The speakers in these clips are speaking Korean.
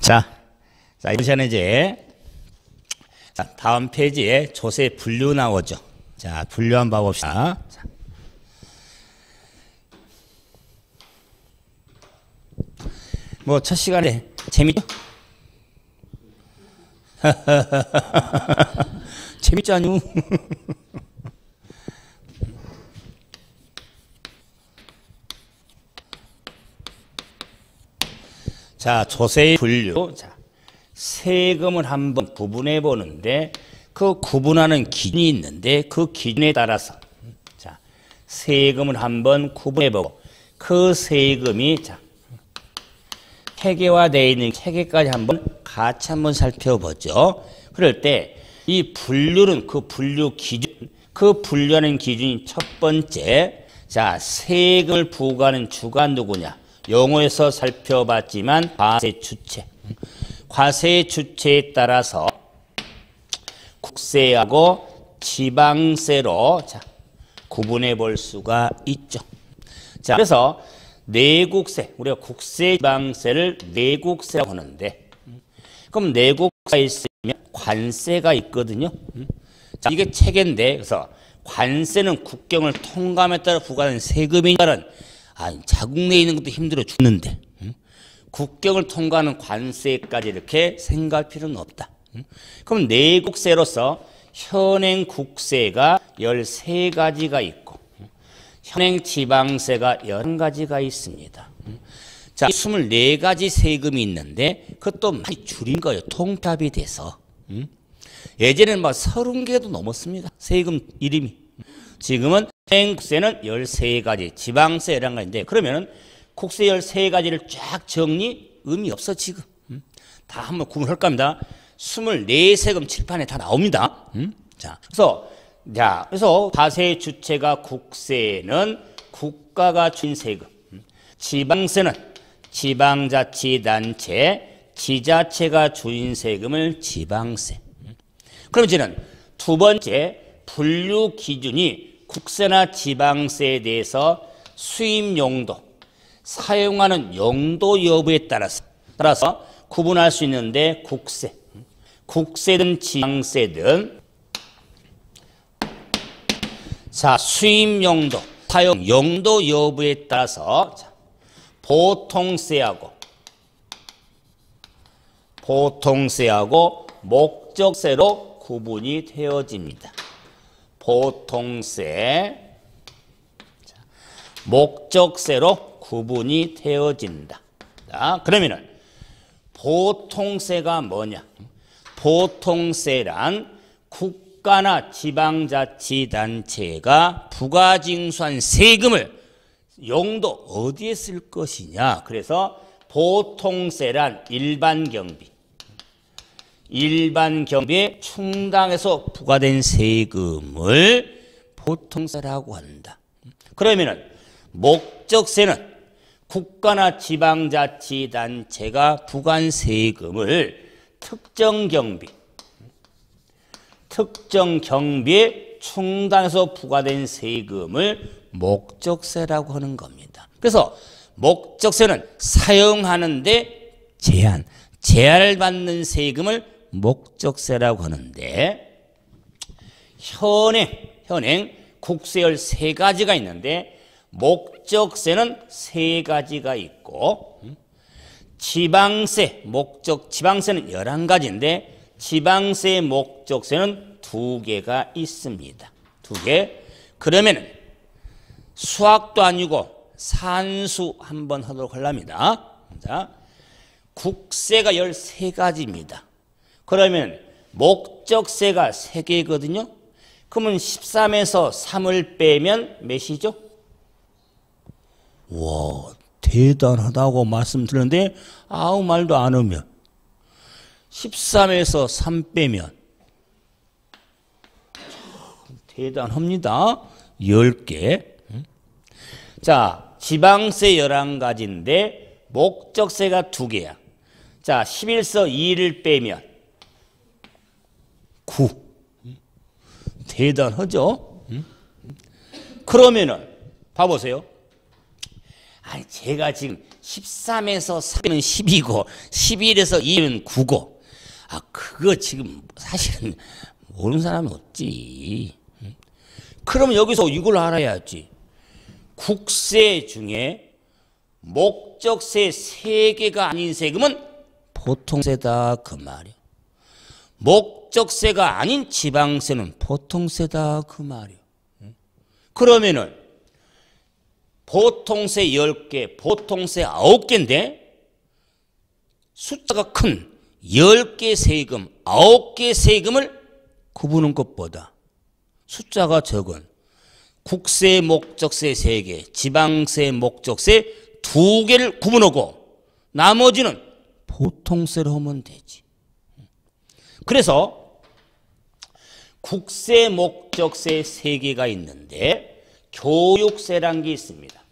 자, 이번 시간에 이제 다음 페이지에 조세 분류 나오죠. 자, 분류 한번 봐봅시다. 뭐 첫 시간에 재밌죠? 재밌잖요. 자, 조세의 분류. 자, 세금을 한번 구분해 보는데 그 구분하는 기준이 있는데 그 기준에 따라서 자, 세금을 한번 구분해 보고 그 세금이 자, 체계화되어 있는 체계까지 같이 한번 살펴보죠. 그럴 때 이 분류는 그 분류 기준, 그 분류하는 기준이 첫 번째, 자, 세금을 부과하는 주가 누구냐? 용어에서 살펴봤지만 과세 주체. 과세의 주체에 따라서 국세하고 지방세로 자, 구분해 볼 수가 있죠. 자, 그래서 내국세, 우리가 국세, 지방세를 내국세라고 하는데, 그럼 내국세가 있으면 관세가 있거든요. 자, 이게 체계인데, 그래서 관세는 국경을 통과함에 따라 부과하는 세금이냐는 자국 내에 있는 것도 힘들어 죽는데 국경을 통과하는 관세까지 이렇게 생각할 필요는 없다. 그럼 내국세로서 현행 국세가 13가지가 있고 현행 지방세가 11가지가 있습니다. 자, 24가지 세금이 있는데 그것도 많이 줄인 거예요. 통합이 돼서. 예전에는 막 30개도 넘었습니다. 세금 이름이. 지금은 현행 국세는 13가지, 지방세 11가지인데 그러면은 국세 13가지를 쫙 정리 의미 없어 지금. 다 한번 구분할 겁니다. 24세금 칠판에 다 나옵니다. 자, 그래서 과세의 주체가 국세는 국가가 준 세금, 지방세는 지방자치단체, 지자체가 준 세금을 지방세. 그럼 이제는 두 번째 분류 기준이 국세나 지방세에 대해서 수입 용도, 사용하는 용도 여부에 따라서 구분할 수 있는데 국세든 지방세든 자, 수입 용도, 사용 용도 여부에 따라서 자, 보통세하고 목적세로 구분이 되어집니다. 보통세, 목적세로 구분이 되어진다. 자, 그러면은 보통세가 뭐냐? 보통세란 국가나 지방자치단체가 부가징수한 세금을 용도 어디에 쓸 것이냐? 그래서 보통세란 일반 경비에 충당해서 부과된 세금을 보통세라고 한다. 그러면은 목적세는 국가나 지방자치단체가 부과한 세금을 특정 경비에 충당해서 부과된 세금을 목적세라고 하는 겁니다. 그래서 목적세는 사용하는데 제한을 받는 세금을 목적세라고 하는데 현행 국세 13가지가 있는데 목적세는 3가지가 있고 지방세는 11가지인데 지방세 목적세는 2개가 있습니다. 2개. 그러면 수학도 아니고 산수 한번 하도록 하랍니다. 자, 국세가 13가지입니다. 그러면 목적세가 3개거든요. 그러면 13에서 3을 빼면 몇이죠? 와, 대단하다고 말씀드렸는데 아무 말도 안 하면 13에서 3 빼면 대단합니다. 10개. 자, 지방세 11가지인데 목적세가 2개야. 자, 11에서 2를 빼면 9. 대단하죠? 그러면은 봐보세요. 아니 제가 지금 13에서 3은 10이고 11에서 2는 9고 아 그거 지금 사실은 모르는 사람이 없지. 그러면 여기서 이걸 알아야지. 국세 중에 목적세 3개가 아닌 세금은 보통세다 그 말이야. 목적세가 아닌 지방세는 보통세다 그 말이야. 그러면은 보통세 10개, 보통세 9개인데 숫자가 큰 10개 세금, 9개 세금을 구분한 것보다 숫자가 적은 국세 목적세 3개, 지방세 목적세 2개를 구분하고 나머지는 보통세로 하면 되지. 그래서 국세 목적세 3개가 있는데 교육세란 게 있습니다.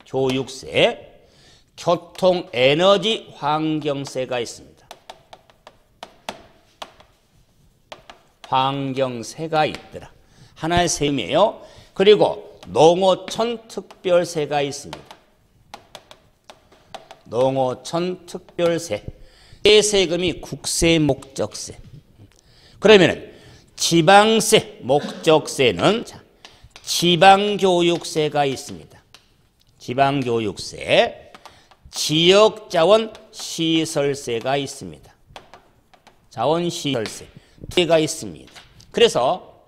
교육세, 교통, 에너지, 환경세가 있습니다. 환경세가 있더라. 하나의 세금이에요. 그리고 농어촌 특별세가 있습니다. 농어촌 특별세. 이 세금이 국세 목적세. 그러면은 지방세 목적세는 지방교육세가 있습니다. 지방교육세, 지역자원 시설세가 있습니다. 자원시설세 두 개가 있습니다. 그래서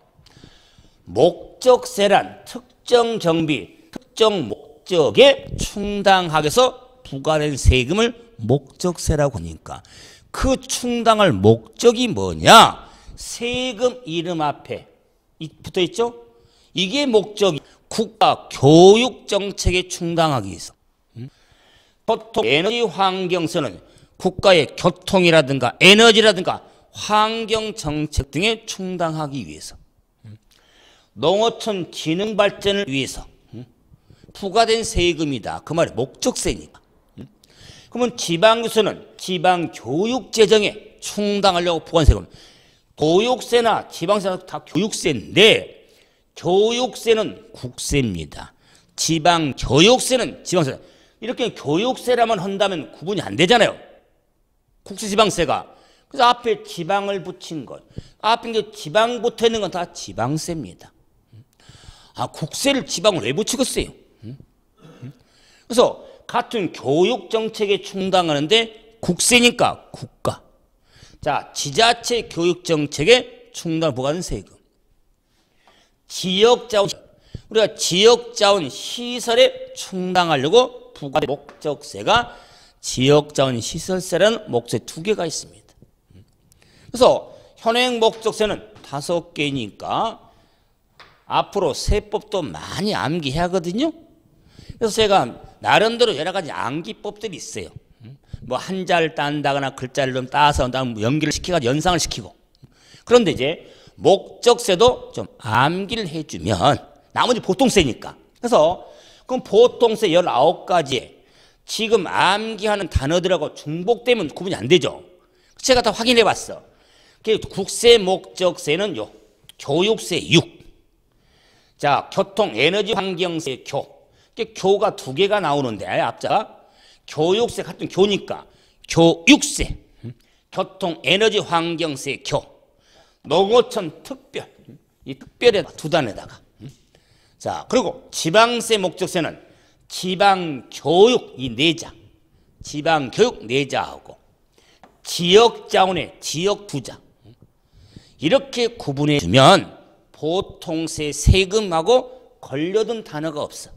목적세란 특정 경비, 특정 목적에 충당하기 위해서 부과된 세금을 목적세라고 하니까 그 충당할 목적이 뭐냐? 세금 이름 앞에 붙어 있죠? 이게 목적이 국가 교육 정책에 충당하기 위해서. 교통, 에너지, 환경세는 국가의 교통이라든가 에너지라든가 환경 정책 등에 충당하기 위해서. 농어촌 기능 발전을 위해서 부과된 세금이다. 그 말이 목적세니까. 그러면 지방교세는 지방교육 재정에 충당하려고 부과한 세금. 교육세나 지방세나 다 교육세인데 교육세는 국세입니다. 지방교육세는 지방세. 이렇게 교육세라만 한다면 구분이 안 되잖아요. 국세 지방세가. 그래서 앞에 지방을 붙인 것. 앞에 이제 지방 붙어 있는 건 다 지방세입니다. 아, 국세를 지방을 왜 붙이겠어요? 그래서 같은 교육 정책에 충당하는데 국세니까 국가. 자, 지자체 교육 정책에 충당 부과하는 세금. 지역자원, 우리가 지역자원 시설에 충당하려고 부과된 목적세가 지역자원 시설세라는 목적세 2개가 있습니다. 그래서 현행 목적세는 5개니까 앞으로 세법도 많이 암기해야 하거든요. 그래서 제가 나름대로 여러 가지 암기법들이 있어요. 뭐 한자를 딴다거나 글자를 좀 따서 연기를 시켜가지고 연상을 시키고. 그런데 이제 목적세도 좀 암기를 해주면 나머지 보통세니까. 그래서 그럼 보통세 19가지에 지금 암기하는 단어들하고 중복되면 구분이 안 되죠. 제가 다 확인해 봤어. 국세 목적세는 요 교육세 6. 자, 교통 에너지 환경세 교. 교가 2개가 나오는데 앞자가 교육세 같은 교니까 교육세. 교통 에너지 환경세 교. 농어촌 특별. 이 특별에 2단에다가. 자, 그리고 지방세 목적세는 지방교육 이 4자. 지방교육 4자하고 지역자원의 지역 2자. 이렇게 구분해 주면 보통세 세금하고 걸려든 단어가 없어.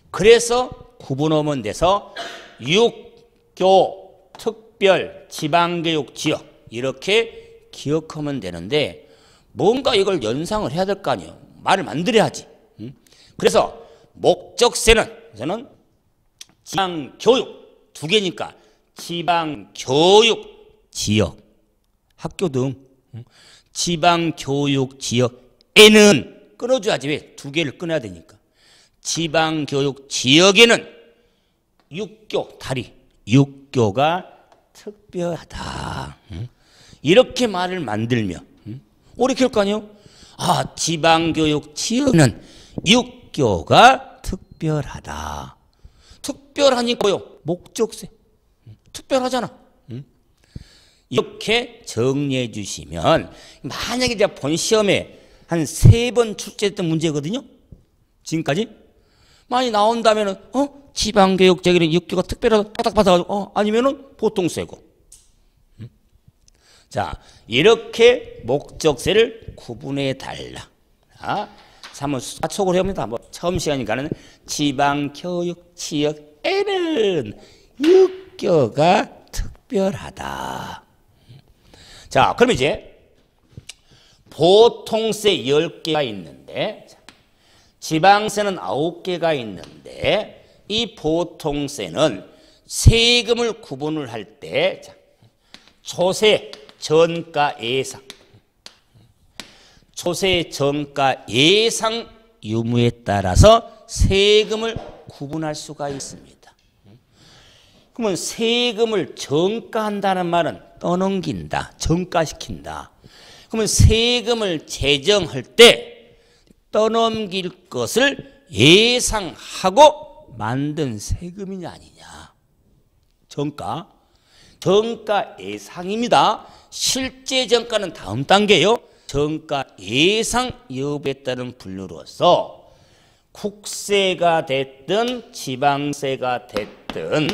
그래서 구분하면 돼서 육교, 특별, 지방교육, 지역 이렇게 기억하면 되는데 뭔가 이걸 연상을 해야 될 거 아니에요. 말을 만들어야지. 그래서 목적세는 저는 지방교육 2개니까 지방교육, 지역, 학교 등 지방교육, 지역에는 끊어줘야지. 왜? 2개를 끊어야 되니까. 지방교육, 지역에는 육교, 다리, 육교가 특별하다. 이렇게 말을 만들며 옳게 할 거 아니에요? 아, 지방교육, 지역에는 육교가 특별하다. 특별하다. 특별하니까 뭐요? 목적세. 특별하잖아. 이렇게 정리해 주시면 만약에 이제 본 시험에 한 3번 출제했던 문제거든요. 지금까지 많이 나온다면은 지방교육적인 육교가 특별하다 딱 받아가지고 아니면은 보통세고. 자, 이렇게 목적세를 구분해 달라. 자, 한번 수학적으로 해봅니다. 뭐 처음 시간이니까는 지방교육지역에는 육교가 특별하다. 자, 그럼 이제 보통세 10개가 있는데 지방세는 9개가 있는데 이 보통세는 세금을 구분을 할 때 초세, 전가, 예상, 초세, 전가, 예상 유무에 따라서 세금을 구분할 수가 있습니다. 그러면 세금을 전가한다는 말은 떠넘긴다, 전가시킨다. 그러면 세금을 제정할 때 떠넘길 것을 예상하고 만든 세금이냐 아니냐. 전가. 전가 예상입니다. 실제 전가는 다음 단계요. 전가 예상 여부에 따른 분류로서 국세가 됐든 지방세가 됐든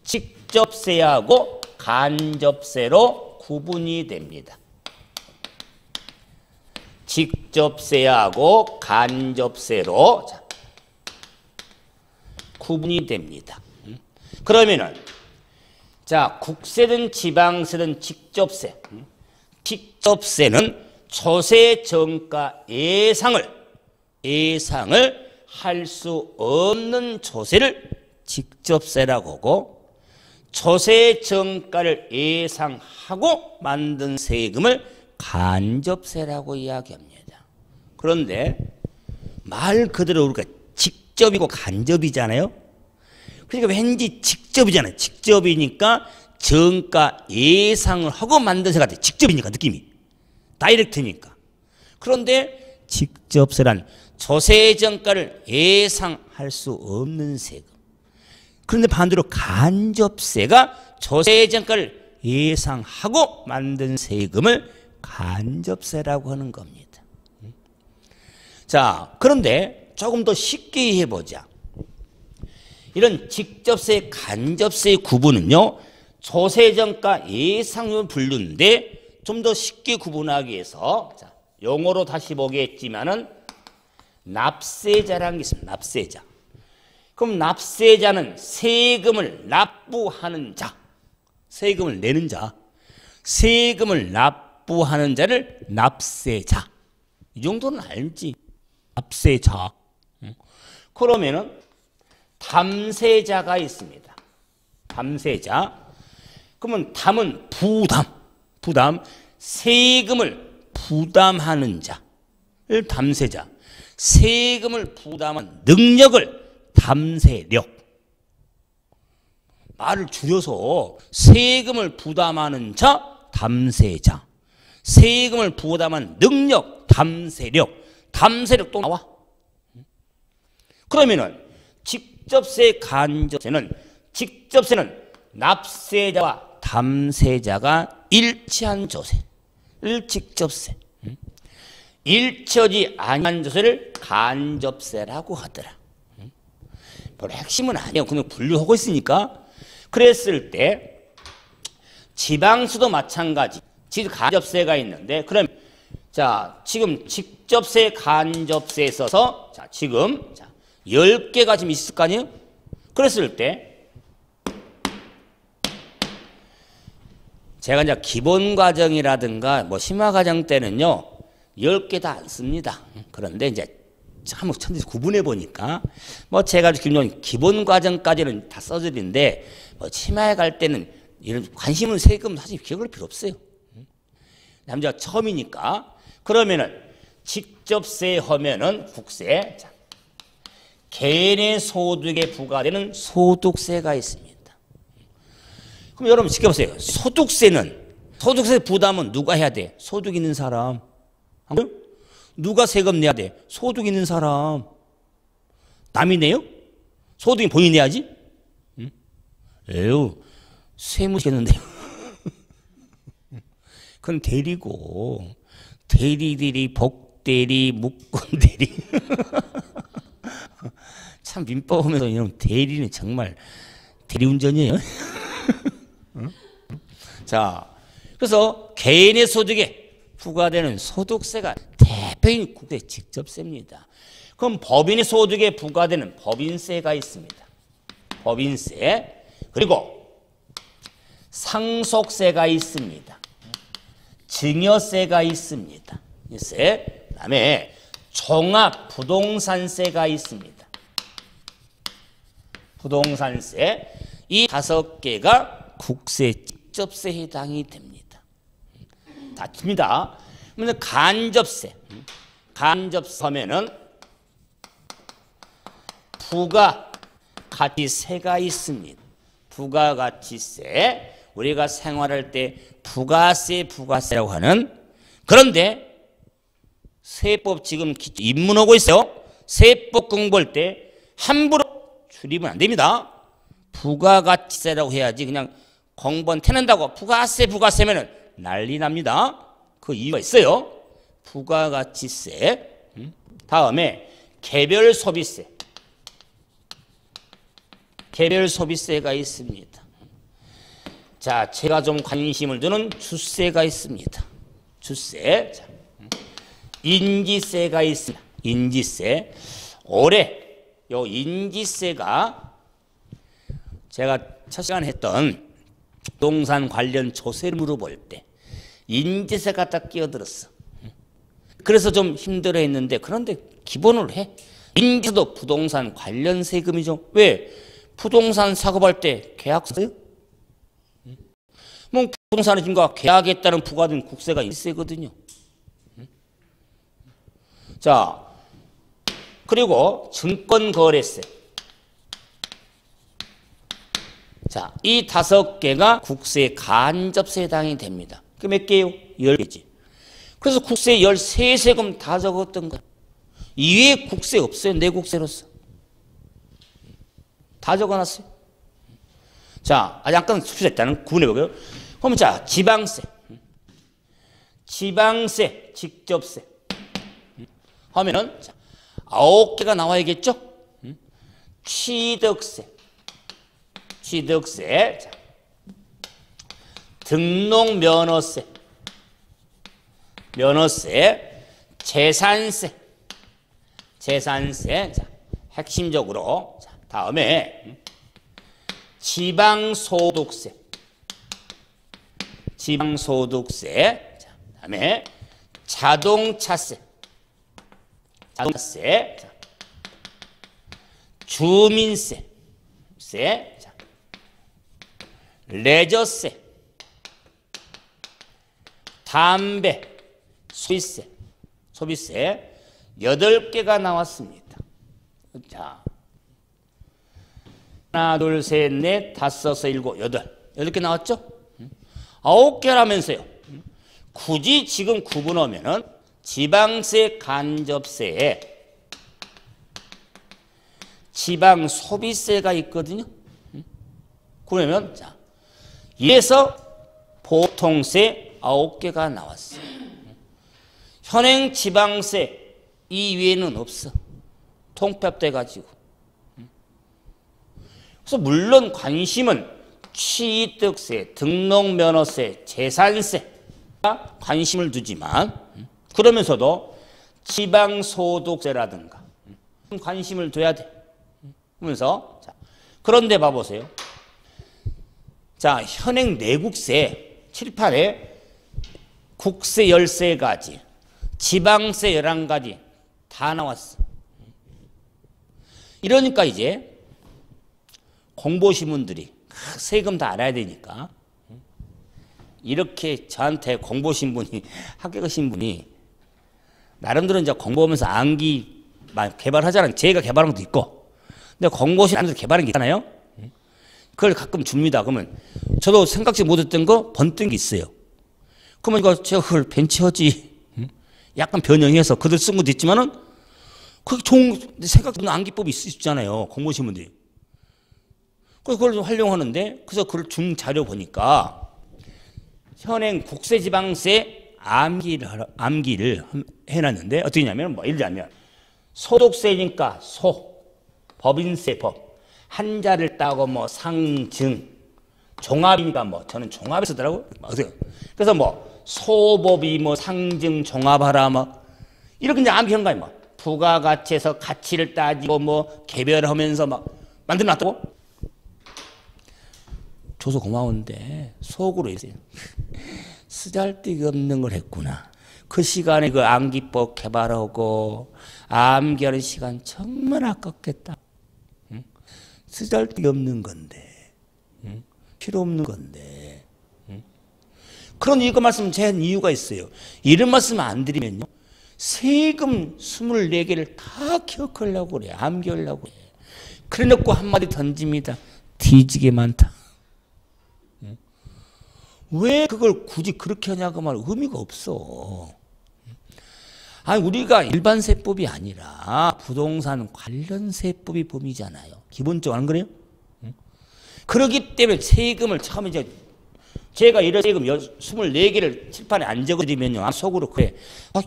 직접세하고 간접세로 구분이 됩니다. 직접세하고 간접세로 구분이 됩니다. 그러면은 자, 국세든 지방세든 직접세. 직접세는 초세, 전가, 예상을 할 수 없는 조세를 직접세라고 하고 초세, 전가를 예상하고 만든 세금을 간접세라고 이야기합니다. 그런데 말 그대로 우리가 직접이고 간접이잖아요. 그러니까 왠지 직접이잖아요. 직접이니까 전가 예상을 하고 만든 세가 돼. 직접이니까 느낌이. 다이렉트니까. 그런데 직접세란 조세 전가를 예상할 수 없는 세금. 그런데 반대로 간접세가 조세 전가를 예상하고 만든 세금을 간접세라고 하는 겁니다. 자, 그런데 조금 더 쉽게 해보자. 이런 직접세, 간접세의 구분은요, 조세전가 예상률 분류인데 좀 더 쉽게 구분하기 위해서 자, 용어로 다시 보겠지만은 납세자라는 게 있습니다. 납세자. 그럼 납세자는 세금을 납부하는 자, 세금을 내는 자, 세금을 납부하는 자를 납세자. 이 정도는 알지. 납세자. 그러면은 담세자가 있습니다. 담세자. 그러면 담은 부담. 세금을 부담하는 자를 담세자. 세금을 부담한 능력을 담세력. 말을 줄여서 세금을 부담하는 자, 담세자. 세금을 부담한 능력, 담세력. 담세력 또 나와. 그러면은 직접세, 간접세는 납세자와 담세자가 일치한 조세를 직접세, 일치하지 아니한 조세를 간접세라고 하더라. 별 핵심은 아니에요. 그냥 분류하고 있으니까. 그랬을 때 지방세도 마찬가지. 간접세가 있는데 그럼 자, 지금 직접세, 간접세에 있어서 자, 지금 10개가 지금 있을 거 아니에요? 그랬을 때 제가 이제 기본 과정이라든가 뭐 심화 과정 때는요 10개 다 안 씁니다. 그런데 이제 한번 천천히 구분해 보니까 뭐 제가 기본 과정까지는 다 써드리는데 뭐 심화에 갈 때는 이런 관심은 세금 사실 기억할 필요 없어요. 남자가 처음이니까. 그러면은 직접세 하면은 국세. 자, 개인의 소득에 부과되는 소득세가 있습니다. 그럼 여러분 지켜보세요. 소득세 부담은 누가 해야 돼? 소득 있는 사람. 누가 세금 내야 돼? 소득 있는 사람. 남이 내요? 소득이 본인이 내야지? 응? 에휴, 세무시겠는데요. 그건 대리고, 대리, 복대리, 묵건대리. 참 민법 보면서 이런 대리는 정말 대리운전이에요. 응? 자, 그래서 개인의 소득에 부과되는 소득세가 대표인 국세 직접세입니다. 그럼 법인의 소득에 부과되는 법인세가 있습니다. 법인세, 그리고 상속세가 있습니다. 증여세가 있습니다. 그다음에 종합부동산세가 있습니다. 부동산세, 이 5개가 국세 직접세에 해당이 됩니다. 다 칩니다. 그러면 간접세, 간접세 하면은 부가가치세가 있습니다. 부가가치세, 우리가 생활할 때 부가세라고 하는, 그런데 세법 지금 입문하고 있어요. 세법 공부할 때 함부로 줄이면 안 됩니다. 부가가치세라고 해야지 그냥 공부원 태낸다고 부가세면은 난리 납니다. 그 이유가 있어요. 부가가치세, 다음에 개별소비세, 개별소비세가 있습니다. 자, 제가 좀 관심을 두는 주세가 있습니다. 주세. 자, 인지세가 있습니다. 인지세. 올해 요 인지세가 제가 첫 시간에 했던 부동산 관련 조세를 물어볼 때 인지세가 딱 끼어들었어. 그래서 좀 힘들어 했는데, 그런데 기본으로 해. 인지도 부동산 관련 세금이죠. 왜? 부동산 사업할 때 계약서 써요? 뭐 부동산에 지금과 계약했다는 부과된 국세가 인세거든요. 자, 그리고 증권거래세. 자, 이 5개가 국세 간접세에 해당이 됩니다. 그 몇 개요? 10개지. 그래서 국세 13세금 다 적었던 거야. 이외에 국세 없어요. 내국세로서. 다 적어놨어요. 자, 잠깐 수출했다는 구분해보고요. 그럼 자, 지방세. 지방세, 직접세. 하면은 9개가 나와야겠죠? 취득세. 취득세. 자, 등록면허세. 면허세. 재산세. 재산세. 자, 핵심적으로. 자, 다음에 지방소득세. 지방소득세. 자, 다음에 자동차세. 자동차세. 자, 주민세. 세. 자, 레저세. 담배. 소비세. 소비세. 8개가 나왔습니다. 자, 하나, 둘, 셋, 넷, 다섯, 여섯, 일곱, 여덟. 8개 나왔죠? 9개라면서요. 굳이 지금 구분하면은 지방세 간접세에 지방 소비세가 있거든요. 그러면 자, 이래서 보통세 9개가 나왔어요. 현행 지방세 이외에는 없어. 통폐합돼 가지고. 그래서 물론 관심은 취득세, 등록면허세, 재산세 관심을 두지만, 그러면서도 지방소득세라든가 관심을 둬야 돼. 그러면서 자, 그런데 봐보세요. 자, 현행 내국세 7, 8에 국세 13가지, 지방세 11가지 다 나왔어. 이러니까 이제 공부하신 분들이 세금 다 알아야 되니까, 이렇게 저한테 공부하신 분이, 합격하신 분이 나름대로 이제 공부하면서 암기 개발하잖아요. 제가 개발한 것도 있고, 근데 공부하신 사람들 개발한 게 있잖아요. 그걸 가끔 줍니다. 그러면 저도 생각지 못했던 거 번뜬 게 있어요. 그러면 이거 제가 그걸 벤치하지, 약간 변형해서 그들 쓴 것도 있지만은 그 좋은 생각보다 암기법이 있잖아요. 공무원분들이. 그래서 그걸 좀 활용하는데, 그래서 그걸 준 자료 보니까 현행 국세지방세 암기를 해놨는데 어떻게 했냐면, 뭐 예를 들면 소득세니까 법인세 법 한자를 따고 뭐 상증 종합이니까 뭐 저는 종합에 쓰더라고. 그래서 뭐 소법이 뭐 상증 종합하라 뭐 이렇게 이제 암기한 거야. 뭐 부가가치에서 가치를 따지고 뭐 개별하면서 막 만들어놨다고. 줘서 고마운데 속으로 있어요. 쓰잘데기 없는 걸 했구나. 그 시간에 그 암기법 개발하고 암기하는 시간 정말 아깝겠다. 응? 쓰잘데기 없는 건데, 응? 필요 없는 건데. 응? 그런 이거 말씀 제한 이유가 있어요. 이런 말씀 안 드리면요, 세금 24개를 다 기억하려고 그래. 암기하려고 그래. 그래 놓고 한마디 던집니다. 뒤지게 많다. 왜 그걸 굳이 그렇게 하냐고 말 의미가 없어. 아니 우리가 일반 세법이 아니라 부동산 관련 세법이 범위잖아요. 기본적으로 안 그래요? 그렇기 때문에 세금을 처음에 제가 이런 세금 24개를 칠판에 안 적어드리면요, 속으로 그래.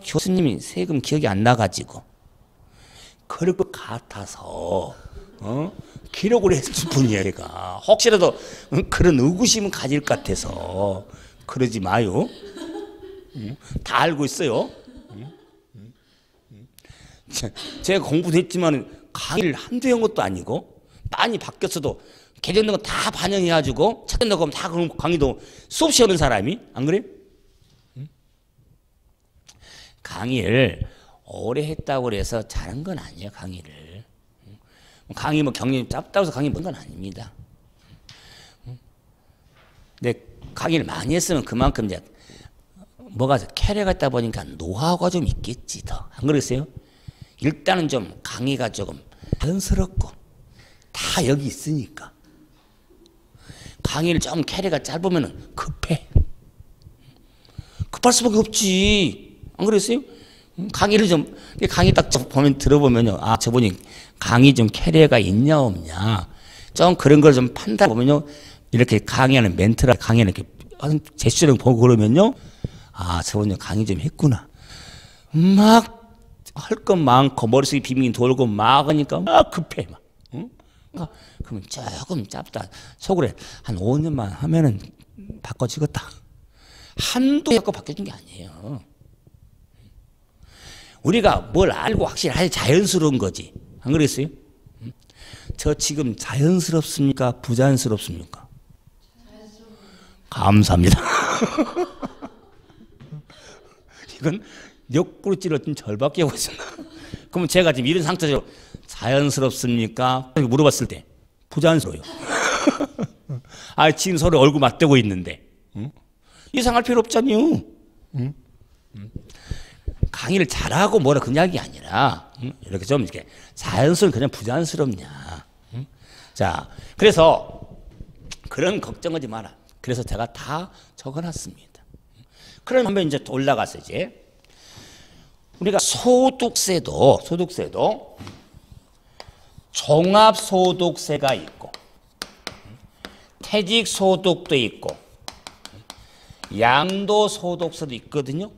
교수님이 세금 기억이 안 나가지고 그럴 것 같아서 기록을 했을 뿐이야. 얘가 혹시라도 그런 의구심은 가질 것 같아서 그러지 마요. 다 알고 있어요. 제가 공부도 했지만 강의를 한두 한 것도 아니고 많이 바뀌었어도 개정된 거 다 반영해가지고 찾는 거 다 그런 강의도 수없이 하는 사람이 안 그래요? 강의를 오래 했다고 해서 잘한 건 아니에요. 강의를. 강의 뭐 경력이 짧다고 해서 강의 본 건 아닙니다. 근데 강의를 많이 했으면 그만큼 이제 뭐가 캐리어가 있다 보니까 노하우가 좀 있겠지 더. 안 그러세요? 일단은 좀 강의가 조금 자연스럽고 다 여기 있으니까. 강의를 좀 캐리어가 짧으면 급해. 급할 수밖에 없지. 안 그랬어요? 강의를 좀 강의 딱 보면 들어보면요, 아 저분이 강의 좀 캐리어가 있냐 없냐 좀 그런 걸 좀 판단 보면요, 이렇게 강의하는 멘트라 강의는 이렇게 제스처를 보고 그러면요, 아 저분이 강의 좀 했구나. 막 할 것 많고 머릿속에 비밀이 돌고 막 하니까 막 급해 막. 응? 그러면 조금 짧다. 속으로 한 5년만 하면은 바꿔지겠다. 한두 해 갖고 바뀌어진 게 아니에요. 우리가 뭘 알고 확실히 아주 자연스러운 거지. 안 그랬어요? 저 지금 자연스럽습니까? 부자연스럽습니까? 감사합니다. 이건 옆구리 찔렀더니 절밖에 하고 있었나? 그러면 제가 지금 이런 상태로 자연스럽습니까? 물어봤을 때 부자연스러워요. 아 지금 서로 얼굴 맞대고 있는데 이상할 필요 없잖아요. 강의를 잘하고 뭐라 그 이야기 아니라 이렇게 좀 이렇게 자연스러운 그냥 부자연스럽냐. 자, 그래서 그런 걱정하지 마라. 그래서 제가 다 적어놨습니다. 그럼 한번 이제 올라가서 이제 우리가 소득세도 종합소득세가 있고 퇴직소득도 있고 양도소득세도 있거든요.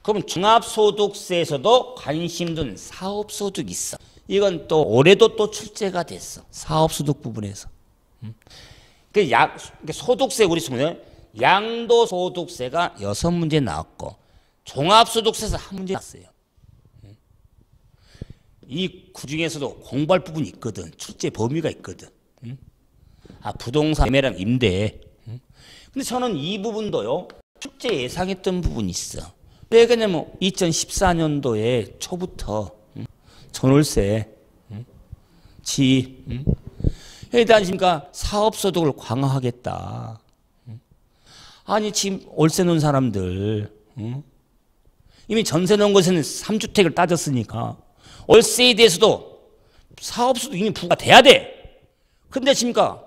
그럼 종합소득세에서도 관심 둔 사업소득이 있어. 이건 또 올해도 또 출제가 됐어. 사업소득 부분에서. 소득세 우리 쓰면 양도소득세가 6문제 나왔고 종합소득세에서 1문제 나왔어요. 이 그중에서도 공부할 부분이 있거든. 출제 범위가 있거든. 아 부동산 매매랑 임대. 근데 저는 이 부분도요, 출제 예상했던 부분이 있어. 왜 그러냐면 2014년도에 초부터 전월세 여기다 아십니까? 사업소득을 강화하겠다. 아니 지금 월세 놓은 사람들 이미 전세 놓은 곳에는 3주택을 따졌으니까 월세에 대해서도 사업소득 이미 부과돼야 돼. 근데 지금까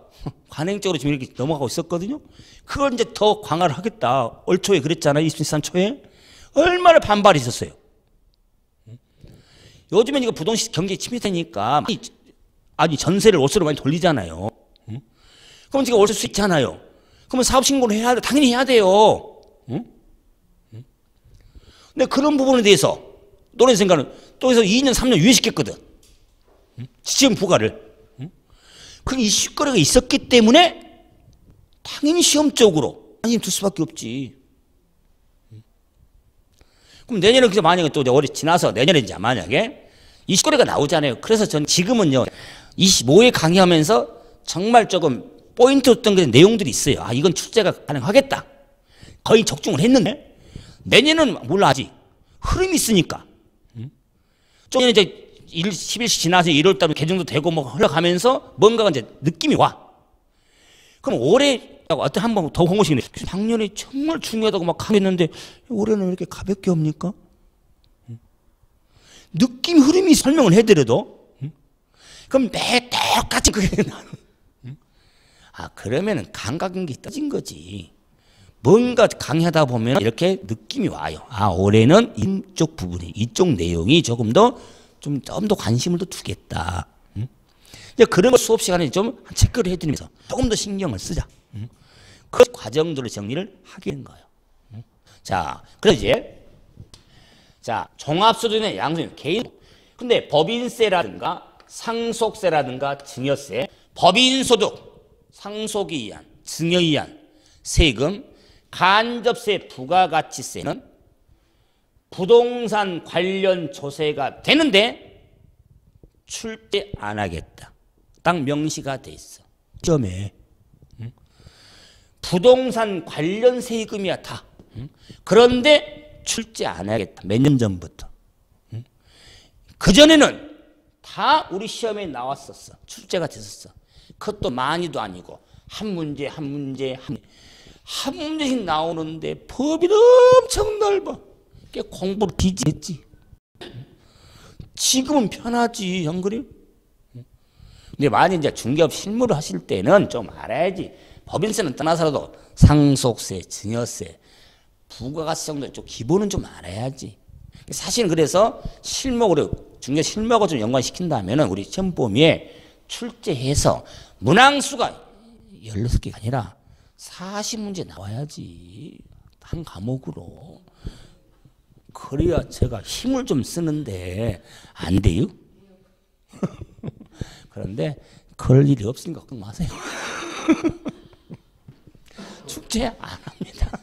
관행적으로 지금 이렇게 넘어가고 있었거든요. 그걸 이제 더 강화를 하겠다. 올 초에 그랬잖아요. 2013 초에. 얼마나 반발이 있었어요. 요즘엔 이거 부동산 경기 침체되니까 아니 전세를 월세로 많이 돌리잖아요. 응? 그럼 지금 월세 수 있잖아요. 그러면 사업 신고를 해야 돼. 당연히 해야 돼요. 응? 응? 근데 그런 부분에 대해서 노래 생각은 또 해서 2년 3년 유예시켰거든. 응? 지금 부과를. 응? 그 이슈거리가 있었기 때문에 당연히 시험적으로 관심 둘 수밖에 없지. 그럼 내년에 그저 만약에 또 올해 지나서 내년에 이제 만약에 이슈거리가 나오잖아요. 그래서 전 지금은요 25회 강의하면서 정말 조금 포인트였던 그 내용들이 있어요. 아 이건 출제가 가능하겠다. 거의 적중을 했는데 내년은 몰라 아직 흐름이 있으니까. 좀 이제 10일씩 지나서 1월 달에 개정도 되고 뭐 흘러가면서 뭔가가 이제 느낌이 와. 그럼 올해 어떤 한번 더 홍보시키네. 작년에 정말 중요하다고 막 하겠는데 올해는 왜 이렇게 가볍게 합니까? 느낌 흐름이 설명을 해드려도 그럼 매 똑같이 그게 나는. 아 그러면은 감각인게 떨어진 거지. 뭔가 강의하다 보면 이렇게 느낌이 와요. 아 올해는 이쪽 부분이 이쪽 내용이 조금 더 좀 더 관심을 더 두겠다. 이제 그런 걸 수업 시간에 좀 체크를 해드리면서 조금 더 신경을 쓰자. 그 과정들을 정리를 하게 된 거예요. 자, 그래서 이제 자 종합소득의 양수인 개인. 근데 법인세라든가 상속세라든가 증여세, 법인소득, 상속에 의한, 증여에 의한 세금, 간접세, 부가가치세는 부동산 관련 조세가 되는데 출제 안 하겠다. 딱 명시가 돼 있어. 시험에. 부동산 관련 세금이야 다. 그런데 출제 안 하겠다. 몇 년 전부터. 그전에는 다 우리 시험에 나왔었어. 출제가 됐었어. 그것도 많이도 아니고 한 문제 한 문제씩 나오는데 법이 엄청 넓어. 공부를 기지했지. 지금은 편하지, 안 그래요? 근데 만약 이제 중개업 실무를 하실 때는 좀 알아야지. 법인세는 떠나서라도 상속세, 증여세, 부가가치 정도 좀 기본은 좀 알아야지. 사실은 그래서 실목으로 중개 실목을 좀 연관시킨다면은 우리 시험범위에 출제해서 문항수가 16개가 아니라 40문제 나와야지. 한 과목으로. 그래야 제가 힘을 좀 쓰는데 안 돼요? 그런데 그럴 일이 없으니까 걱정 마세요. 축제 안 합니다.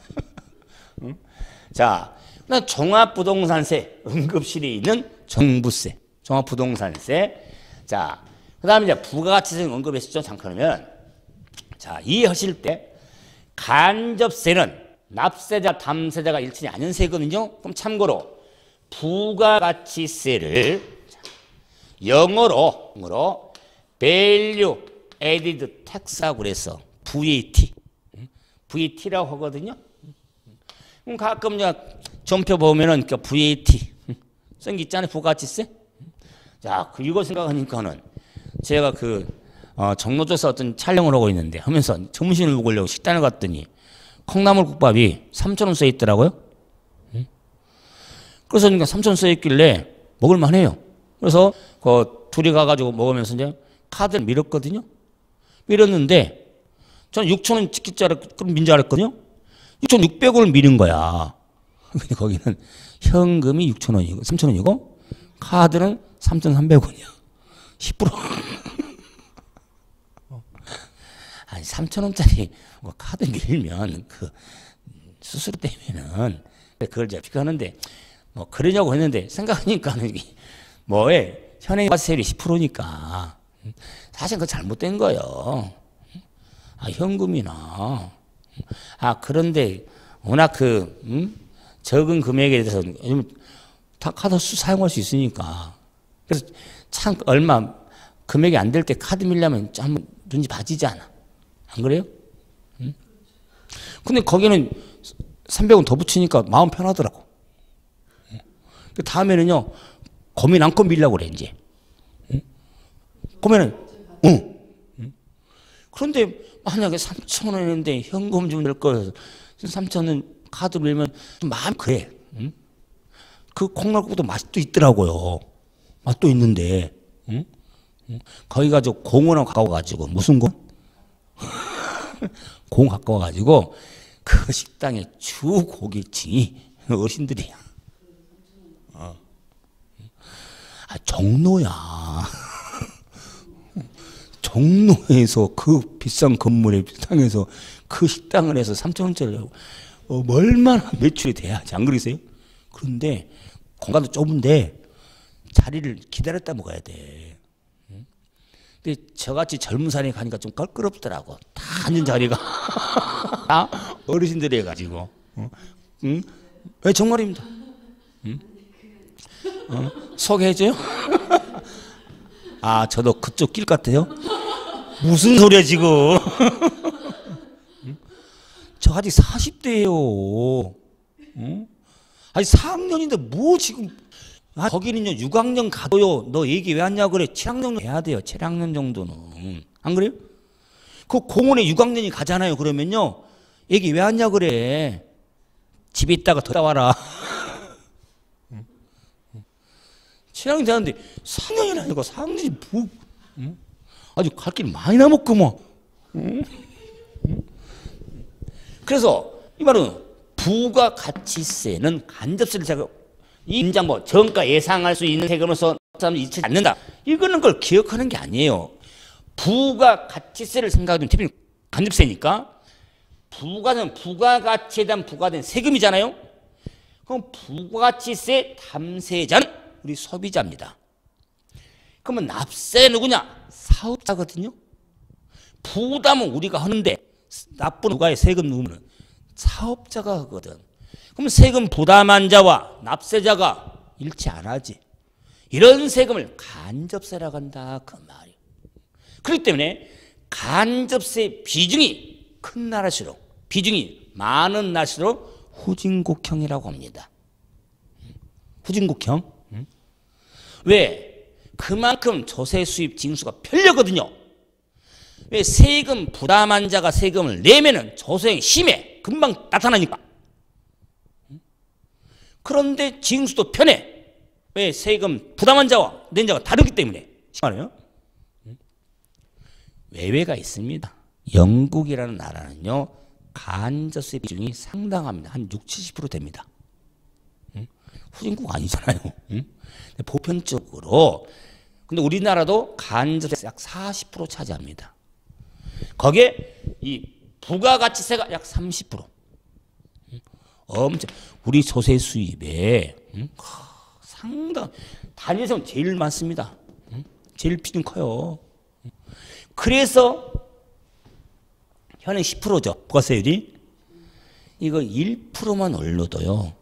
자, 종합부동산세, 응급실에 있는 정부세, 종합부동산세. 자, 그 다음에 이제 부가가치세 언급했었죠. 잠깐 그러면 자 이해하실 때 간접세는 납세자, 담세자가 일치지 않은 세거든요. 그럼 참고로 부가가치세를 영어로 Value Added Tax라고 그래서 VAT, VAT라고 하거든요. 그럼 가끔 점표 보면은 그 VAT 쓴 게 있잖아요. 부가가치세. 자, 이거 생각하니까는 제가 정로조사 어떤 촬영을 하고 있는데 하면서 점심을 먹으려고 식당에 갔더니 콩나물국밥이 3,000원 써 있더라고요. 그래서 3,000원 써 있길래 먹을만 해요. 그래서 둘이 가가지고 먹으면서 이제 카드를 밀었거든요. 밀었는데 저는 6,000원 찍힐 줄 알았고, 그럼 민지 알았거든요. 6,600원을 미는 거야. 근데 거기는 현금이 6,000원이고, 3,000원이고, 카드는 3,300원이야. 10%. 아니, 3,000원짜리 카드 밀면 수수료 때문에는 그걸 이제 비교하는데, 그러냐고 했는데, 생각하니까는 현행과세율이 10%니까. 사실 그거 잘못된 거예요. 현금이나. 그런데 워낙 적은 금액에 대해서 다 카드 사용할 수 있으니까. 그래서 참 얼마 금액이 안 될 때 카드 밀려면 한번 눈이 봐지잖아. 안 그래요? 근데 거기는 300원 더 붙이니까 마음 편하더라고. 그 다음에는요, 고민 안고 밀려고 그래, 이제. 그러면은, 그런데 만약에 3,000원인데 현금 주면 될 거여서 3,000원 카드 밀면 좀 마음 그래. 그 콩나물국도 맛도 있더라고요. 맛도 있는데, 응? 거기가 저 공원하고 가까워가지고, 무슨 공? 공 가까워가지고, 그 식당의 주 고객층이 어르신들이야. 종로야. 종로에서 그 비싼 건물에 식당에서 그 식당을 해서 3,000원짜리 얼마나 매출이 돼야지, 안 그러세요? 그런데 공간도 좁은데 자리를 기다렸다 먹어야 돼. 근데 저같이 젊은 사람이 가니까 좀 껄끄럽더라고. 다 앉은 자리가 다 어르신들이 해가지고. 응? 왜 정말입니다. 응? 소개해줘요? 아, 저도 그쪽 길 같아요? 무슨 소리야 지금? 저 아직 40대예요. 응? 아직 4학년인데 뭐 지금? 아, 거기는요 6학년 가도요. 너 얘기 왜 하냐고 그래. 7학년 해야 돼요. 7학년 정도는. 안 그래요? 그 공원에 6학년이 가잖아요. 그러면요 얘기 왜 하냐고 그래. 집에 있다가 더 와라. 7학년 되는데 4학년이라니까. 4학년이 뭐 아주 갈 길 많이 남았구먼. 그래서 이 말은 부가가치세는 간접세를 제가 인장 뭐 정가 예상할 수 있는 세금으로서 사람들이 잊지 않는다. 이거는 걸 기억하는 게 아니에요. 부가가치세를 생각하면 대표님 간접세니까 부가는 부가가치에 대한 부과된 세금이잖아요. 그럼 부가가치세 탐세자는 우리 소비자입니다. 그러면 납세 누구냐? 사업자거든요. 부담은 우리가 하는데 나쁜 누가의 세금 누우면 사업자가 하거든. 그럼 세금 부담한 자와 납세자가 일치 안 하지. 이런 세금을 간접세라고 한다 그 말이에요. 그렇기 때문에 간접세 비중이 큰 나라일수록 비중이 많은 나라일수록 후진국형이라고 합니다. 후진국형. 왜? 그만큼 조세 수입 징수가 편리하거든요. 왜? 세금 부담한 자가 세금을 내면은 조세형이 심해. 금방 나타나니까. 그런데 징수도 편해. 왜? 세금 부담한 자와 낸 자가 다르기 때문에. 심하네요. 외외가 있습니다. 영국이라는 나라는요 간접세 비중이 상당합니다. 한 60~70% 됩니다. 후진국 아니잖아요. 보편적으로. 근데 우리나라도 간접세 약 40% 차지합니다. 거기에 이 부가가치세가 약 30%. 엄청 우리 조세 수입에 상당 단위에서는 제일 많습니다. 제일 비중 커요. 그래서 현행 10%죠. 부가세율이. 이거 1%만 올려도요.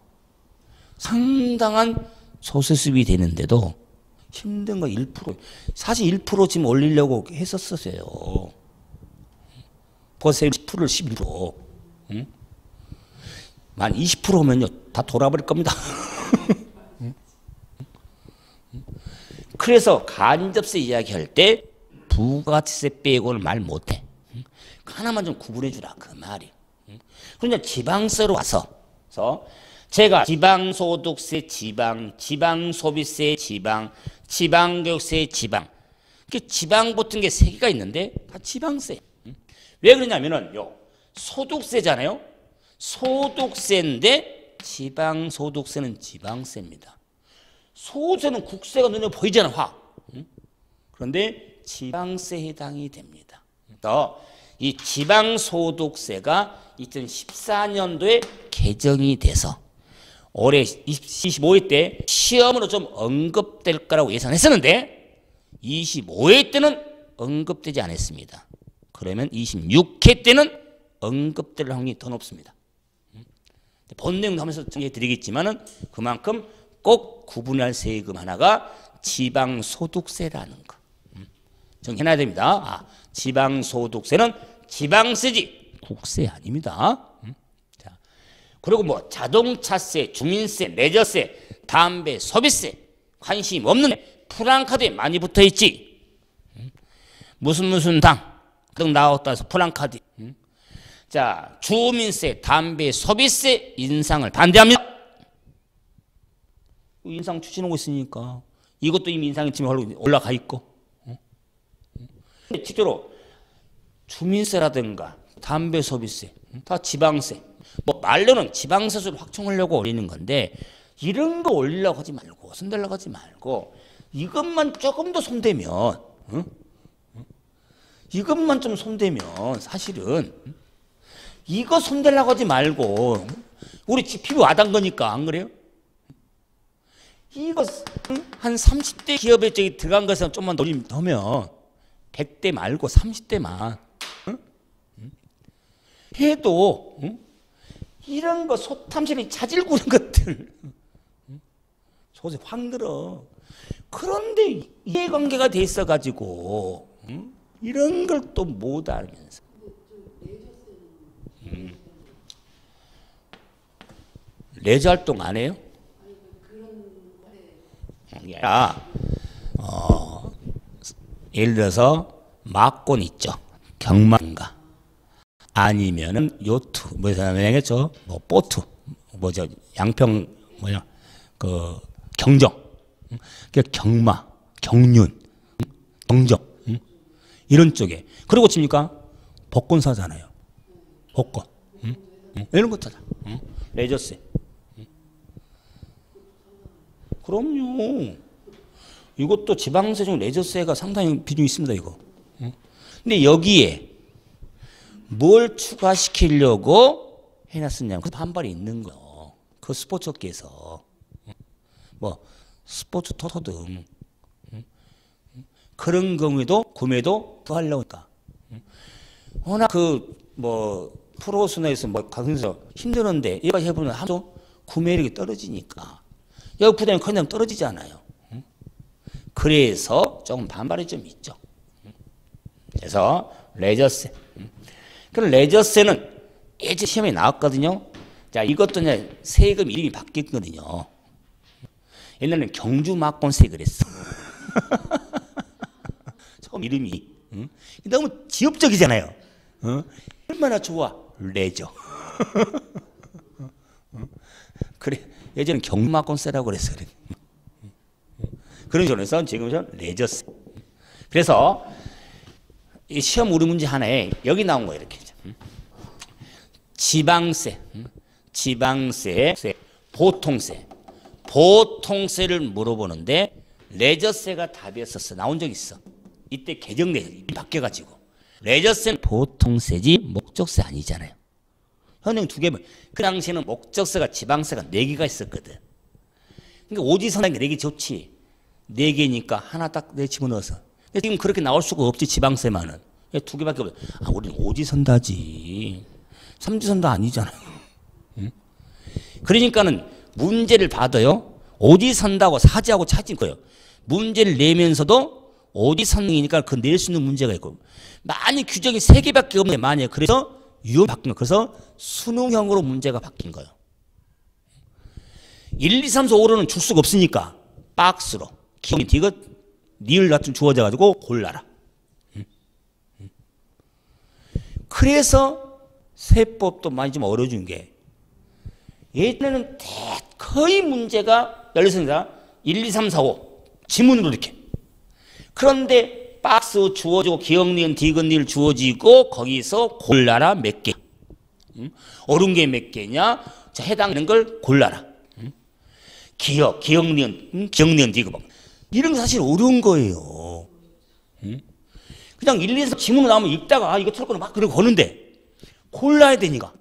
상당한 조세 수입이 되는데도 힘든 거 1%. 사실 1% 지금 올리려고 했었어요. 부가세율 10%를 11%. 만 20%면요 다 돌아버릴 겁니다. 그래서 간접세 이야기할 때 부가가치세 빼고는 말 못해. 하나만 좀 구분해 주라 그 말이. 그러니까 지방세로 와서 제가 지방소득세 지방소비세 지방교육세 지방 붙은 게 3개가 있는데 다 지방세. 왜 그러냐면은 요 소득세잖아요. 소득세인데 지방소득세는 지방세입니다. 소득세는 국세가 눈에 보이잖아. 그런데 지방세에 해당이 됩니다. 이 지방소득세가 2014년도에 개정이 돼서 올해 25회 때 시험으로 좀 언급될 거라고 예상했었는데 25회 때는 언급되지 않았습니다. 그러면 26회 때는 언급될 확률이 더 높습니다. 본 내용도 하면서 정리해 드리겠지만은 그만큼 꼭 구분할 세금 하나가 지방소득세라는 거. 정해놔야 됩니다. 지방소득세는 지방세지 국세 아닙니다. 자, 그리고 뭐 자동차세, 주민세, 레저세, 담배, 소비세 관심 없는데 프랑카드에 많이 붙어있지. 무슨 당 등 나왔다 해서 프랑카드. 자, 주민세, 담배, 소비세 인상을 반대합니다. 인상 추진하고 있으니까 이것도 이미 인상지침에 올라가 있고. 실제로 주민세라든가 담배 소비세, 다 지방세. 뭐 말로는 지방세를 확충하려고 올리는 건데 이런 거 올리려고 하지 말고 손대려고 하지 말고 이것만 조금 더 손대면 이것만 좀 손대면 사실은 이거 손대려고 하지 말고 우리 피부 와닿은 거니까 안 그래요? 이거 한 30대 기업에 저기 들어간 것에서 좀만 더면 100대 말고 30대만 해도 이런 거 소탐신이 자질 구는 것들 소세 확 늘어. 그런데 이해관계가 돼 있어가지고 이런 걸 또 못 알면서 레저 활동 안 해요? 예를 들어서 막곤 있죠. 경마인가 아니면은 요트 뭐냐겠죠. 뭐 보트 뭐죠 양평 뭐냐 그 경정 그 경마 경륜 경정 이런 쪽에 그리고 칩니까 복권 사잖아요. 복권 이런 거 사자. 레저세. 그럼요. 이것도 지방세 중 레저세가 상당히 비중이 있습니다. 이거. 근데 여기에 뭘 추가시키려고 해놨었냐면 그 반발이 있는 거예요. 그 스포츠업계에서 뭐 스포츠 토토 등 그런 경우에도 구매도 더 하려고 하니까 워낙 그 뭐 프로선에서 뭐 가서 힘드는데 여기까지 해보면 하도 구매력이 떨어지니까 여기 부담이 커지면 떨어지잖아요. 그래서 조금 반발이 좀 있죠. 그래서 레저세. 그럼 레저세는 예전 시험에 나왔거든요. 자, 이것도 이제 세금 이름이 바뀌었거든요. 옛날에는 경주막권세 그랬어. 처음 이름이 너무 지역적이잖아요. 얼마나 좋아 레저. 그래 예전엔 경주막권세라고 그랬어. 그래. 그런 점에서 지금은 레저세. 그래서 이 시험 우리 문제 하나에 여기 나온 거예요. 이렇게 지방세, 지방세, 보통세, 보통세를 물어보는데 레저세가 답이었었어. 나온 적 있어. 이때 개정돼 바뀌어가지고 레저세는 보통세지 목적세 아니잖아요. 현행 두 개면 그 당시에는 목적세가 지방세가 4개가 있었거든. 그러니까 오지선하게 4개 좋지. 4개니까 하나 딱 내 집어넣어서. 지금 그렇게 나올 수가 없지 지방세만은. 2개밖에 없어. 아, 우리는 오지선다지. 삼지선다 아니잖아요. 응? 그러니까는 문제를 받아요. 오지선다고 사지하고 찾은 거예요. 문제를 내면서도 오지선이니까 그 낼 수 있는 문제가 있고. 많이 규정이 3개밖에 없네. 만약에 그래서 유형 바뀐 거. 그래서 수능형으로 문제가 바뀐 거예요. 1, 2, 3, 4, 5로는 줄 수가 없으니까 박스로. 기억이 디귿 니을 같은 주어져 가지고 골라라. 그래서 세법도 많이 좀 어려워진 게 예전에는 거의 문제가 열렸습니다. 1, 2, 3, 4, 5 지문으로 이렇게. 그런데 박스 주어지고 기억 니은 디귿 니을 주어지고 거기서 골라라 몇 개. 옳은 게 몇 개냐. 자, 해당되는 걸 골라라. 기억 니은 디귿. 이런 게 사실 어려운 거예요. 그냥 1, 2, 3 지문으로 나오면 읽다가 이거 틀었구나 막 그러고 거는데 골라야 되니까.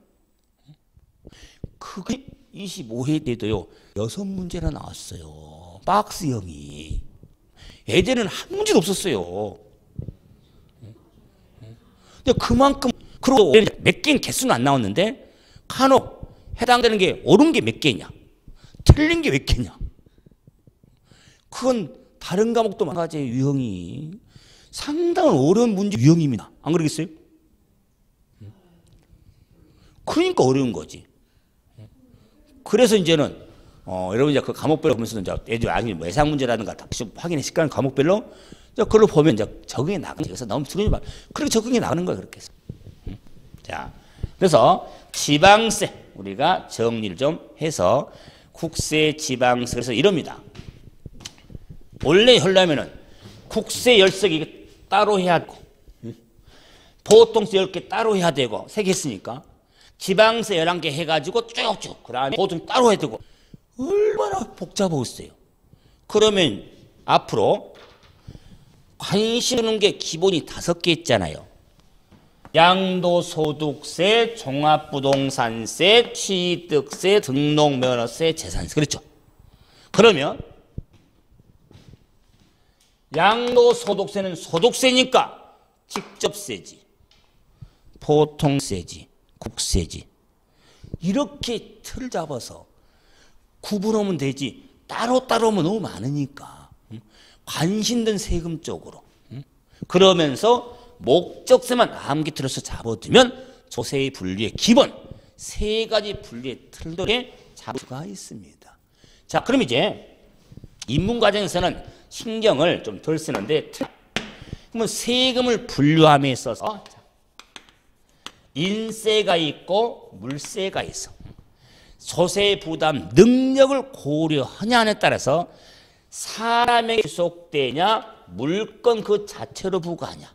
그게 25회 때도요. 6문제나 나왔어요. 박스형이. 예전에는 한 문제도 없었어요. 근데 그만큼 그리고 몇 개는 개수는 안 나왔는데 간혹 해당되는 게 옳은 게 몇 개냐 틀린 게 몇 개냐. 그건 다른 과목도 마찬가지예요. 유형이 상당히 어려운 문제 유형입니다. 안 그러겠어요? 그러니까 어려운 거지. 그래서 이제는 여러분 이제 그 과목별로 보면서 이제 예전 외상 문제라든가 다시 확인해 시간 과목별로 그걸 보면 이제 적응해 나가는 거예요. 그래서 너무 두려우지 말. 그렇게 적응해 나가는 거예요. 그렇게 해서. 자, 그래서 지방세 우리가 정리를 좀 해서 국세, 지방세 그래서 이럽니다. 원래 하려면은 국세 10석 이게 따로 해야 되고, 보통세 10개 따로 해야 되고, 3개 했으니까. 지방세 11개 해가지고 쭉쭉, 그 다음에 보통 따로 해야 되고, 얼마나 복잡하겠어요. 그러면 앞으로 관심 있는 게 기본이 5개 있잖아요. 양도소득세, 종합부동산세, 취득세, 등록면허세, 재산세. 그렇죠? 그러면 양도소득세는 소득세니까 직접세지, 보통세지, 국세지. 이렇게 틀 잡아서 구분하면 되지. 따로따로 하면 너무 많으니까. 관심된 세금 쪽으로. 그러면서 목적세만 암기 틀어서 잡아두면 조세의 분류의 기본 3가지 분류의 틀들에 잡을 수가 있습니다. 자, 그럼 이제 입문 과정에서는 신경을 좀 덜 쓰는데, 그러면 세금을 분류함에 있어서 인세가 있고 물세가 있어. 조세 부담 능력을 고려하냐에 따라서 사람에게 지속되냐, 물건 그 자체로 부과하냐.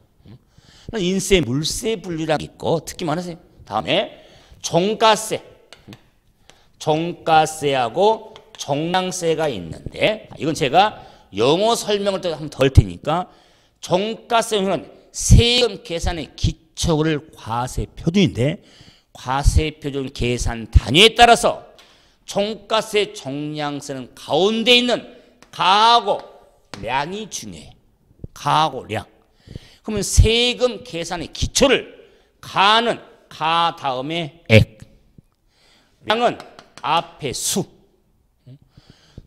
인세, 물세 분류라고 있고, 특히 말하세요. 다음에 종가세, 종가세하고 종량세가 있는데, 이건 제가 영어 설명을 또 한번 더 할 테니까, 종가세는 세금 계산의 기초를 과세 표준인데, 과세 표준 계산 단위에 따라서 종가세, 종량세는 가운데 있는 가하고 량이 중요해. 가하고 량. 그러면 세금 계산의 기초를 가는 가 다음에 액, 량은 앞에 수.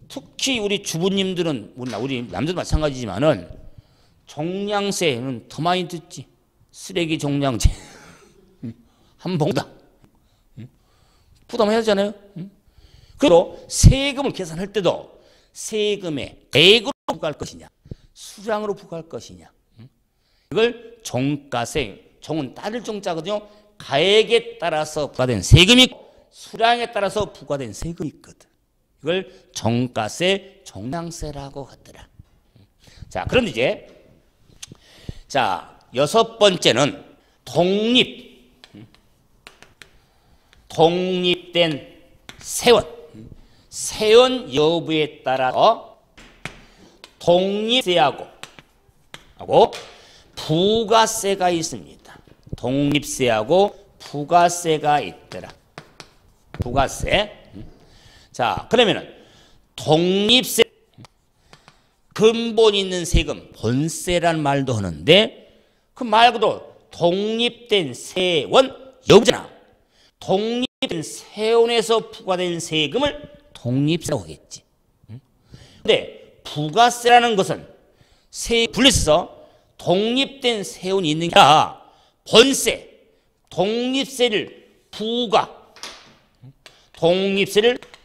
특히 우리 주부님들은, 우리 남자도 마찬가지지만은 종량세는 더 많이 듣지. 쓰레기 종량제 한 봉다 부담해야 하잖아요. 그리고 세금을 계산할 때도 세금의 액으로 부과할 것이냐, 수량으로 부과할 것이냐, 이걸 종가세, 종은 따를 종자거든요. 가액에 따라서 부과된 세금이 있고 수량에 따라서 부과된 세금이 있거든. 이걸 종가세, 종량세라고 하더라. 자, 그런데 이제 자, 6번째는 독립된 세원. 세원 여부에 따라서 독립세하고 부가세가 있습니다. 독립세하고 부가세가 있더라. 부가세. 자, 그러면은 독립세, 근본 있는 세금, 본세란 말도 하는데, 그 말고도 독립된 세원 여부잖아. 독립된 세원에서 부과된 세금을 독립세라고 하겠지. 근데 부가세라는 것은 세 분리해서 독립된 세원이 있는 게 아니라 본세, 독립세를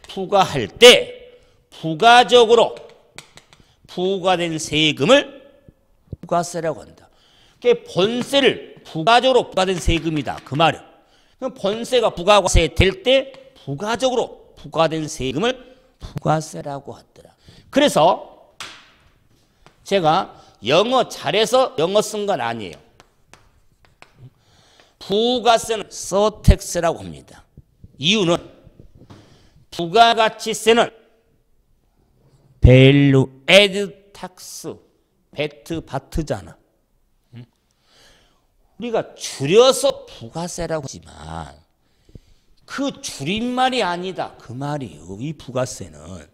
부과할 때 부가적으로 부과된 세금을 부가세라고 한다. 그게 본세를 부가적으로 부과된 세금이다. 그 말이야. 그럼 본세가 부가세 될 때 부가적으로 부과된 세금을 부가세라고 하더라. 그래서 제가 영어 잘해서 영어 쓴 건 아니에요. 부가세는 서택스라고 합니다. 이유는 부가가치세는 밸류 애드 탁스, 바트잖아. 우리가 줄여서 부가세라고 하지만 그 줄임말이 아니다. 그 말이에요. 이 부가세는.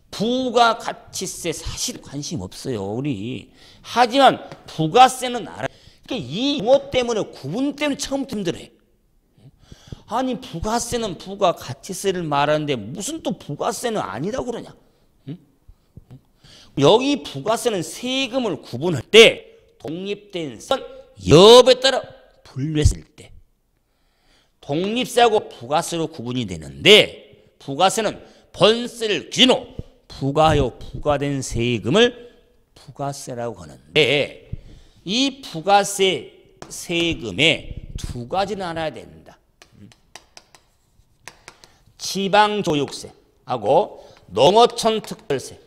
부가가치세 사실 관심 없어요. 우리. 하지만 부가세는 알아요. 그러니까 이 용어 때문에 구분 때문에 처음부터 힘들어요. 아니 부가세는 부가가치세를 말하는데 무슨 또 부가세는 아니라고 그러냐. 여기 부가세는 세금을 구분할 때 독립된 선 여부에 따라 분류했을 때 독립세하고 부가세로 구분이 되는데, 부가세는 본세를 기준으로 부과하여 부과된 세금을 부가세라고 하는데, 이 부가세 세금에 2가지는 알아야 된다. 지방교육세하고 농어촌 특별세.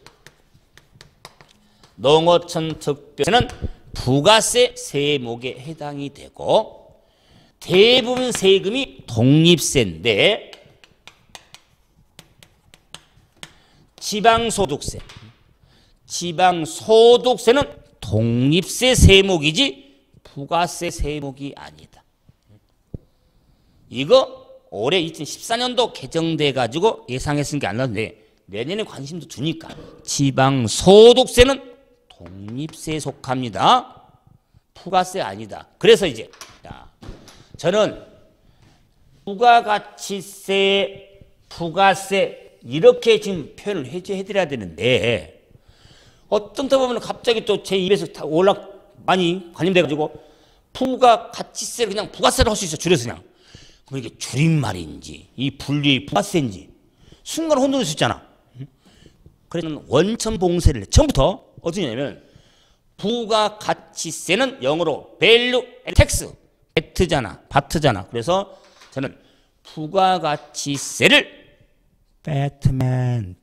농어촌 특별세는 부가세 세목에 해당이 되고 대부분 세금이 독립세인데 지방소득세는 독립세 세목이지 부가세 세목이 아니다. 이거 올해 2014년도 개정돼 가지고 예상했은 게 안 나왔는데 내년에 관심도 두니까 지방소득세는 독립세에 속합니다. 부가세 아니다. 그래서 이제 저는 부가가치세, 부가세 이렇게 지금 표현을 해드려야 되는데 어떤 때 보면 갑자기 또 제 입에서 많이 관심돼가지고 부가가치세를 그냥 부가세로 할 수 있어. 줄여서 그냥. 그럼 이게 줄임말인지 이 분류의 부가세인지 순간 혼돈일 수 있잖아. 그래서 원천봉쇄를 처음부터 어떻게 하냐면 부가가치세는 영어로 value tax, 바트잖아. 그래서 저는 부가가치세를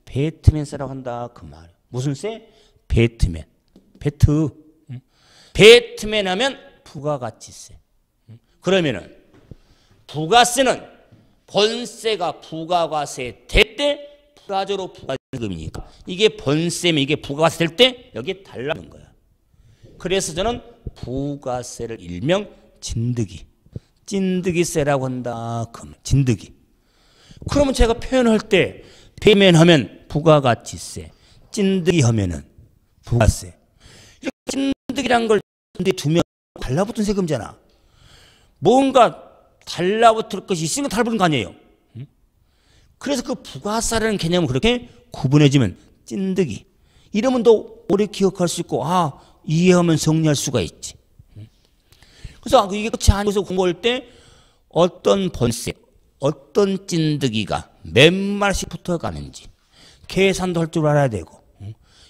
배트맨세라고 한다 그 말. 무슨 세? 배트맨. 배트맨 하면 부가가치세. 그러면은 부가세는 본세가 부가과세 될 때 부가적으로 부가세금이니까 이게 본세면 이게 부가과세 될 때 여기에 달라는 거야. 그래서 저는 부가세를 일명 찐득이세라고 한다. 진득이. 그러면 제가 표현할 때 배면하면 부가가치세, 찐득이 하면은 부가세. 이렇게 찐득이란 걸 두면 달라붙은 세금이잖아. 뭔가 달라붙을 것이 있으면 달라붙는 거 아니에요. 그래서 그 부가세라는 개념을 그렇게 구분해주면 찐득이. 이러면 더 오래 기억할 수 있고 이해하면 정리할 수가 있지. 그래서 이게 끝이 아니어서 공부할 때 어떤 본세, 어떤 찐득이가 몇 마리씩 붙어가는지 계산도 할 줄 알아야 되고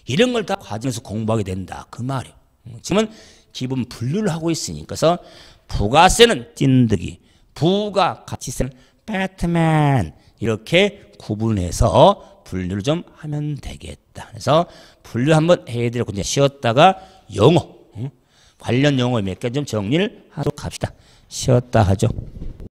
이런 걸 다 과정에서 공부하게 된다 그 말이에요. 지금은 기본 분류를 하고 있으니까 그래서 부가세는 찐득이, 부가가치세는 배트맨 이렇게 구분해서 분류를 좀 하면 되겠다. 그래서 분류 한번 해드리고 이제 쉬었다가 영어 관련 용어 몇 개 좀 정리를 하도록 합시다. 쉬었다 하죠.